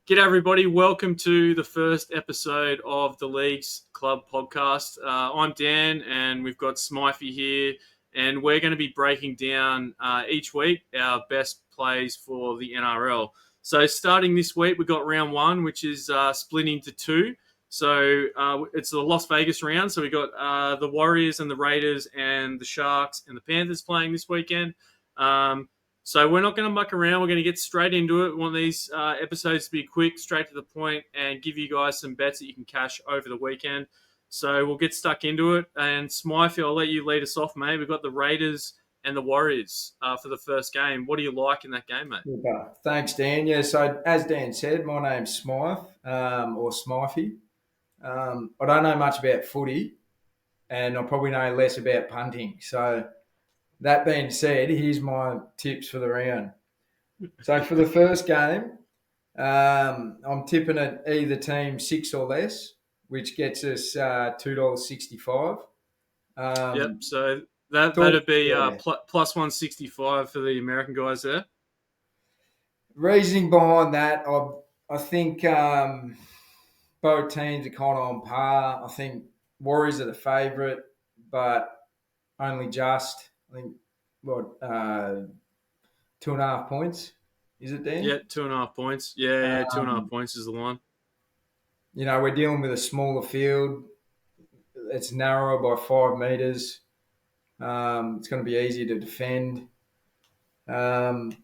G'day, everybody. Welcome to the first episode of the Leagues Club podcast. I'm Dan, and we've got Smythe here, and we're going to be breaking down each week our best plays for the NRL. So, starting this week, we've got round one, which is split into two. So, it's the Las Vegas round. So, we've got the Warriors and the Raiders and the Sharks and the Panthers playing this weekend. So we're not going to muck around. We're going to get straight into it. We want these episodes to be quick, straight to the point, and give you guys some bets that you can cash over the weekend. So we'll get stuck into it. And Smythe, I'll let you lead us off, mate. We've got the Raiders and the Warriors for the first game. What do you like in that game, mate? Okay. Thanks, Dan. Yeah, so as Dan said, my name's Smythe, or Smythe. I don't know much about footy, and I probably know less about punting. So that being said, here's my tips for the round. So for the first game, I'm tipping at either team 6 or less, which gets us $2.65. Yep. Um, So that'd be yeah. plus 165 for the American guys there. Reasoning behind that, I think both teams are kind of on par. I think Warriors are the favourite, but only just. I think what 2.5 points is it, Yeah, Dan? 2.5 points. Yeah, 2.5 Um, points is the one. we're dealing with a smaller field. It's narrower by 5 metres. It's going to be easier to defend. Um,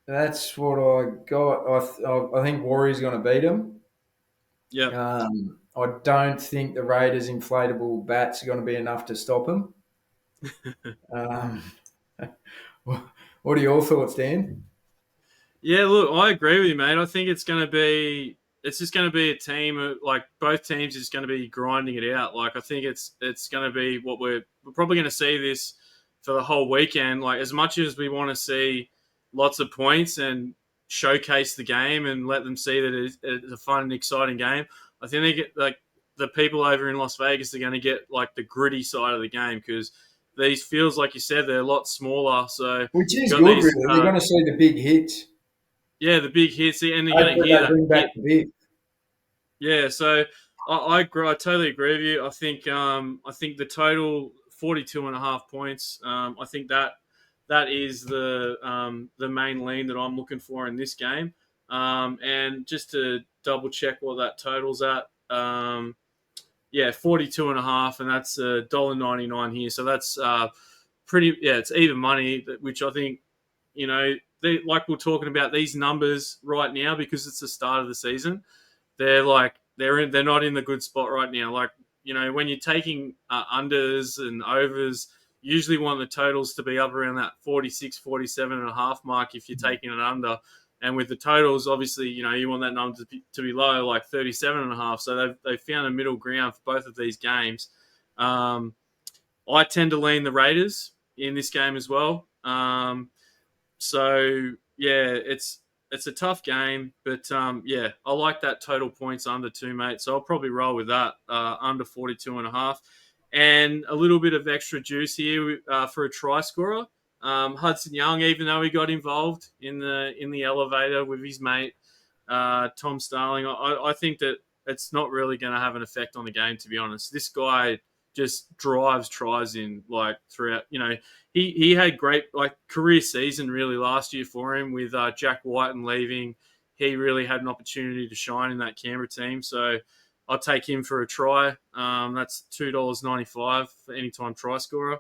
that's what I got. I think Warriors are going to beat them. Yep. I don't think the Raiders' inflatable bats are going to be enough to stop them. Um, what are your thoughts, Dan? Yeah, look, I agree with you, mate. I think it's just going to be a team like both teams is going to be grinding it out. Like I think it's going to be what we're probably going to see this for the whole weekend. Like as much as we want to see lots of points and showcase the game and let them see that it's a fun and exciting game, I think they get like the people over in Las Vegas are going to get like the gritty side of the game because these fields, like you said, they're a lot smaller. So Which you is got good, these. really. They're going to see the big hits. Yeah, the big hits, and they're going to Hopefully, hear they that bring back hit. the big. Yeah, so I totally agree with you. I think the total 42.5 points. I think that is the main lean that I'm looking for in this game. And just to double check what that total's at, yeah, 42.5, and that's $1.99 here. So that's pretty. Yeah, it's even money, which I think like we're talking about these numbers right now because it's the start of the season. They're not in the good spot right now. Like when you're taking unders and overs, usually want the totals to be up around that 46, 47 and a half mark if you're taking it under. And with the totals, obviously, you want that number to be low, like 37 and a half. So they've found a middle ground for both of these games. I tend to lean the Raiders in this game as well. So yeah, it's a tough game, but yeah, I like that total points under 2, mate. So I'll probably roll with that under 42.5, and a little bit of extra juice here for a try scorer. Hudson Young, even though he got involved in the elevator with his mate Tom Starling, I think that it's not really going to have an effect on the game. To be honest, this guy just drives tries in like throughout. He had great like career season really last year for him with Jack Whiten leaving. He really had an opportunity to shine in that Canberra team. So I'll take him for a try. That's $2.95 for any time try scorer.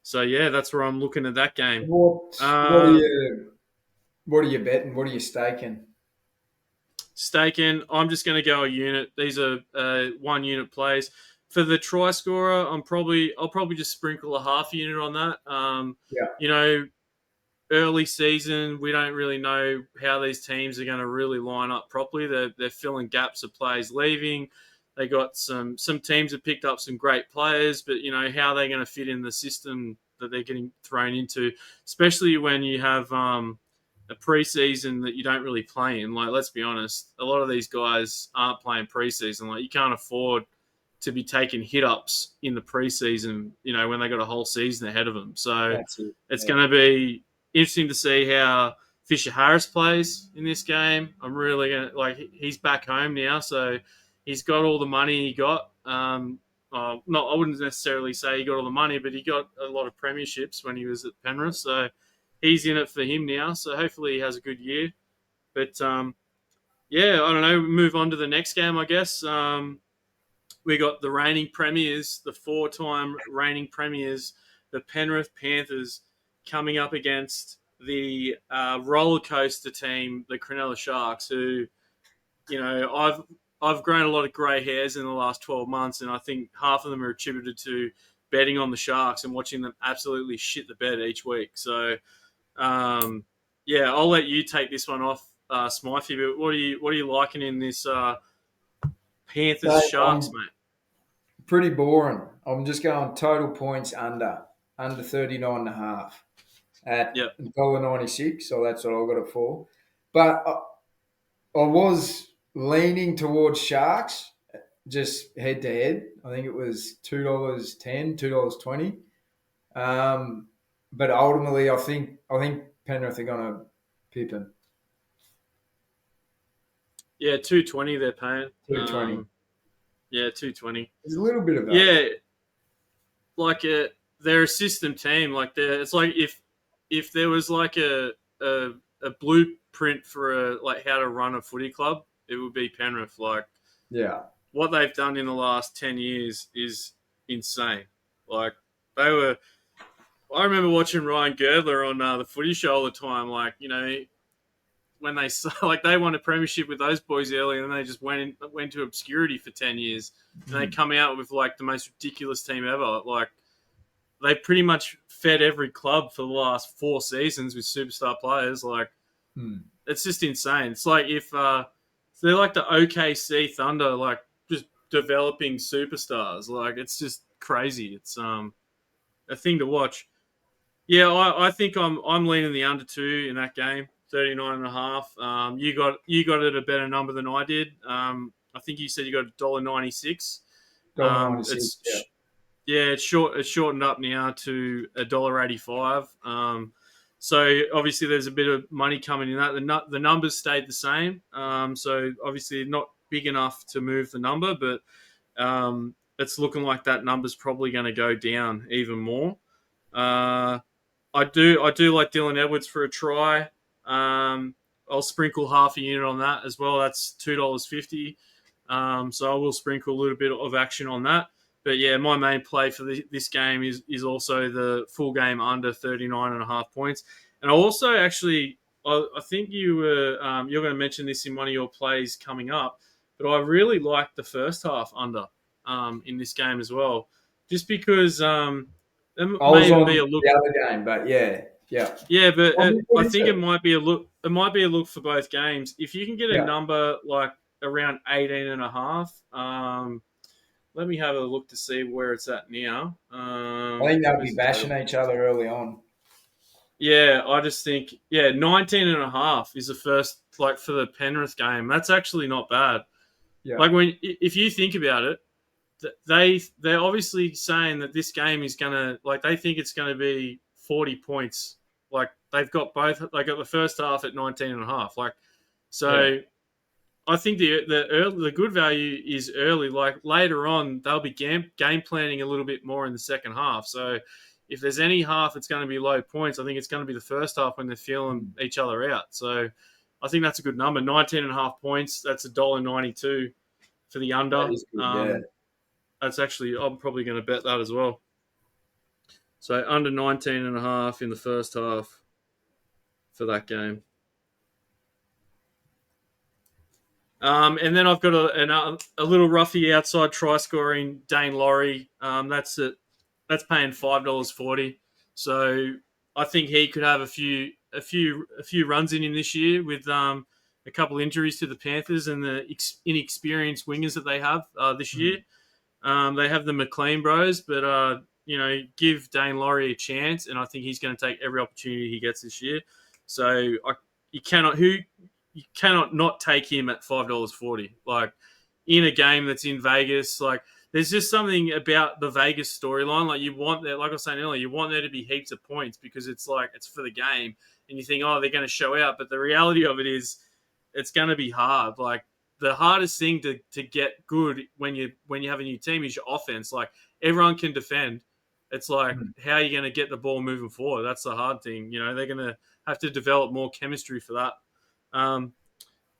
So yeah, that's where I'm looking at that game. What are Um, you betting? What are you staking? Staking, I'm just going to go a unit. These are 1 unit plays. For the try scorer, I'll probably just sprinkle a half unit on that. Yeah. You know, early season, we don't really know how these teams are going to really line up properly. They're filling gaps of players leaving. They got some teams have picked up some great players, but how they're going to fit in the system that they're getting thrown into, especially when you have a preseason that you don't really play in. Like, let's be honest, a lot of these guys aren't playing preseason. Like, you can't afford to be taking hit ups in the preseason, when they got a whole season ahead of them. So That's it. it's Yeah. going to be interesting to see how Fisher Harris plays in this game. I'm really gonna he's back home now, so he's got all the money he got. Not I wouldn't necessarily say he got all the money, but he got a lot of premierships when he was at Penrith, so he's in it for him now. So hopefully he has a good year. But yeah, I don't know. Move on to the next game, I guess. We got the reigning premiers, the four-time reigning premiers, the Penrith Panthers, coming up against the roller coaster team, the Cronulla Sharks, who, I've grown a lot of grey hairs in the last 12 months, and I think half of them are attributed to betting on the Sharks and watching them absolutely shit the bed each week. So, yeah, I'll let you take this one off, Smythe. But what are you liking in this Panthers So Sharks, I'm mate? pretty boring. I'm just going total points under 39 and a half at Yep. $1.96. So that's what I got it for. But I was leaning towards Sharks just head to head. I think it was $2.10, $2.20. But ultimately, I think Penrith are going to pip him. Yeah, 220 they're paying. 220. Yeah, 220. There's a little bit of value. Yeah, like they're a system team. Like it's like if there was like a a blueprint for like how to run a footy club, it would be Penrith. Like Yeah. what they've done in the last 10 years is insane. Like they were. I remember watching Ryan Girdler on the Footy Show all the time. Like when they like they won a premiership with those boys early, and then they just went to obscurity for 10 years, and they come out with like the most ridiculous team ever. Like they pretty much fed every club for the last 4 seasons with superstar players. Like Hmm. it's just insane. It's like if they're like the OKC Thunder, like just developing superstars. Like it's just crazy. It's a thing to watch. Yeah, I think I'm leaning the under two in that game, 39.5. You got it a better number than I did. I think you said you got $1.96. $1.96. Yeah. It's yeah, it's shortened up now to $1.85. So obviously there's a bit of money coming in that. The numbers stayed the same. So obviously not big enough to move the number, but it's looking like that number's probably going to go down even more. Uh, I do like Dylan Edwards for a try. I'll sprinkle half a unit on that as well. That's $2.50. So I will sprinkle a little bit of action on that. But yeah, my main play for this game is also the full game under 39.5 points. And I also actually, I think you're going to mention this in one of your plays coming up, but I really like the first half under in this game as well, just because it I may was even be on a look. the other game, but yeah. Yeah. Yeah, but What I is think it it? might be a look. It might be a look for both games. If you can get a Yeah. number like around 18 and a half, let me have a look to see where it's at now. I think they'll Where's be the bashing total? each other early on. Yeah, I just think 19 and a half is the first like for the Penrith game. That's actually not bad. Yeah. Like if you think about it, they're obviously saying that this game is gonna like they think it's gonna be 40 points. Like they've got both. They got the first half at 19 and a half. Like Yeah. so, I think the good value is early. Like later on, they'll be game planning a little bit more in the second half. So if there's any half it's going to be low points, I think it's going to be the first half when they're feeling Mm. each other out. So I think that's a good number. 19 and a half points. That's $1.92 for the That under. is good. Yeah. That's actually I'm probably going to bet that as well. So under 19 and a half in the first half for that game. And then I've got a little roughy outside try scoring Dane Laurie. That's paying $5.40. So I think he could have a few runs in him this year with a couple injuries to the Panthers and the inexperienced wingers that they have this year. Mm. They have the McLean bros, but give Dane Laurie a chance, and I think he's going to take every opportunity he gets this year. So you cannot not take him at $5.40. Like in a game that's in Vegas, like there's just something about the Vegas storyline. Like you want there, like I was saying earlier, you want there to be heaps of points because it's like it's for the game, and you think, oh, they're going to show out. But the reality of it is, it's going to be hard. Like the hardest thing to get good when you have a new team is your offense. Like everyone can defend. It's like how are you going to get the ball moving forward? That's the hard thing. They're going to have to develop more chemistry for that.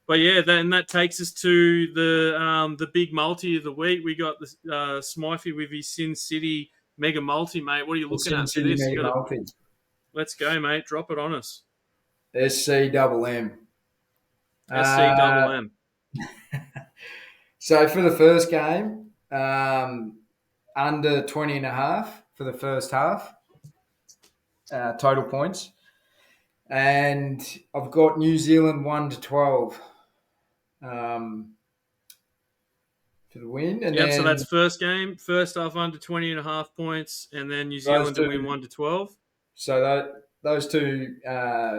But yeah, that takes us to the big multi of the week. We got the Smythe with his Sin City mega multi, mate. What are you The looking Sin at for City this? Mega Multi. Let's go, mate. Drop it on us. SCMM. SCMM. So for the first game, under 20.5 for the first half, total points. And I've got New Zealand 1-12 for the win. And Yep, so then that's first game. First half under 20.5 points, and then New Zealand to win 1-12. So those two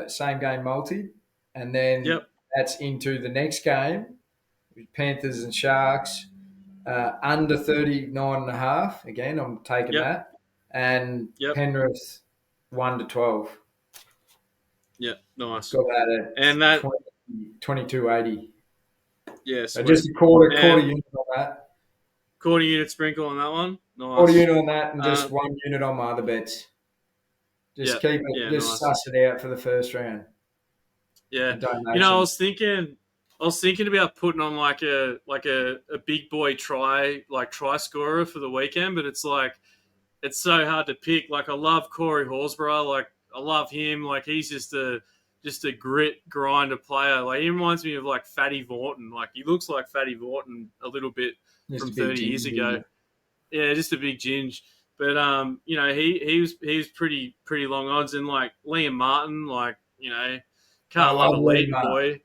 same game multi. And then that's into the next game, Panthers and Sharks, under 39.5. Again, I'm taking that. And Penrith 1-12. Yeah, nice. Got that at and that 22.80. Yeah, so just a quarter unit on that. Quarter unit sprinkle on that one. Nice. Quarter unit on that, and just 1 unit on my other bets. Just keep it. Just suss it out for the first round. Yeah, I was thinking about putting on like a big boy try scorer for the weekend, but it's like it's so hard to pick. Like I love Corey Horsburgh, like I love him. Like he's just a grit grinder player. Like he reminds me of like Fatty Vaughton. Like he looks like Fatty Vaughton a little bit from 30 years ago. Yeah, just a big ginge. But he was pretty long odds, and like Liam Martin, like can't love a lead boy.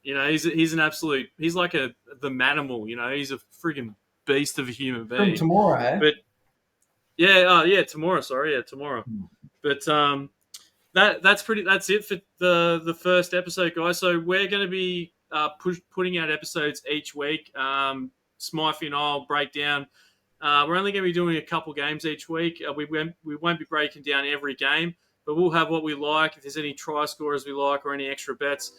He's an absolute. He's like the manimal. He's a friggin' beast of a human being. From tomorrow, eh? But tomorrow. Sorry, tomorrow. But that's it for the first episode, guys. So we're going to be putting out episodes each week. Smythe and I'll break down. We're only going to be doing a couple games each week. We won't be breaking down every game, but we'll have what we like. If there's any try scorers we like or any extra bets,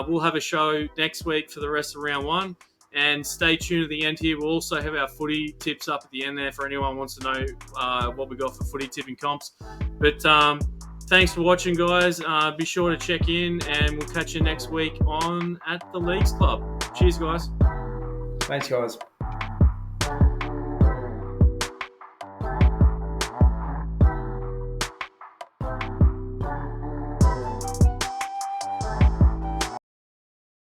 we'll have a show next week for the rest of round one. And stay tuned at the end here. We'll also have our footy tips up at the end there for anyone who wants to know what we got for footy tipping comps. But thanks for watching, guys. Be sure to check in, and we'll catch you next week on At the Leagues Club. Cheers, guys. Thanks, guys.